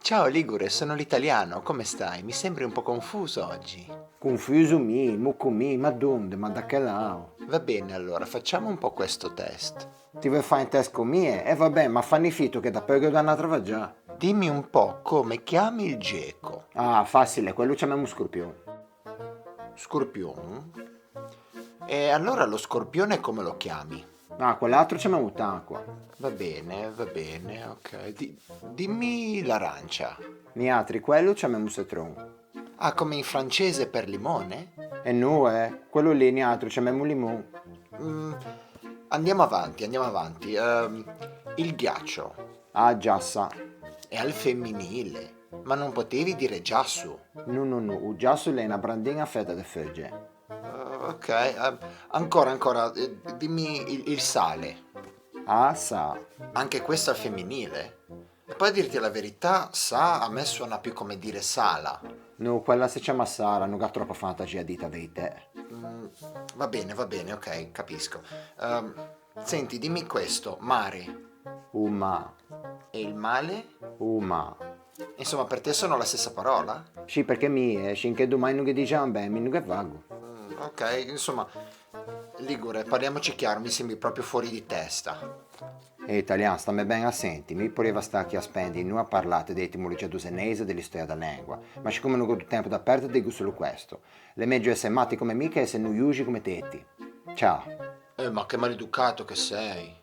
Ciao Ligure, sono l'italiano, come stai? Mi sembri un po' confuso oggi. Confuso mi, mucco mi, ma donde, ma da che lao? Va bene, allora facciamo un po' questo test. Ti vuoi fare in test con mie? E vabbè, ma fanni fitto che da poco da una trova già. Dimmi un po' come chiami il geco. Ah, facile, quello chiamiamo scorpione. Scorpione? E allora lo scorpione come lo chiami? Ah, quell'altro chiamiamo tanqua. Va bene, ok. Dimmi l'arancia. Niatri, quello chiamiamo citron. Ah, come in francese per limone? E noi, quello lì, niatri, chiamiamo limone. Mm, andiamo avanti, andiamo avanti. Il ghiaccio Ah, già sa. è al femminile, ma non potevi dire giasso. No, il giasso lì è una brandina fetta di foglie. Ok, ancora, dimmi il sale. Ah, sa. Anche questo al femminile. E poi a dirti la verità, sa a me suona più come dire sala. No, quella si chiama Sara, non ha troppa fantasia dita di te. Mm, va bene, ok, capisco. Senti, dimmi questo, mare Uma, e il male? uma. Insomma, per te sono la stessa parola? Sì, perché mi è, finché domani non che diciamo bene, mi non che vago. Ok, insomma, Ligure, parliamoci chiaro, mi sembri proprio fuori di testa. E italiano, stammi ben assenti, mi poteva stare qui a spendere non a parlare di etimologia dusenese e della storia della lingua, ma siccome non ho tempo da perdere dico solo questo. Le meglio essere matti come me che essere noiosi come tetti. Ciao. Ma che maleducato che sei.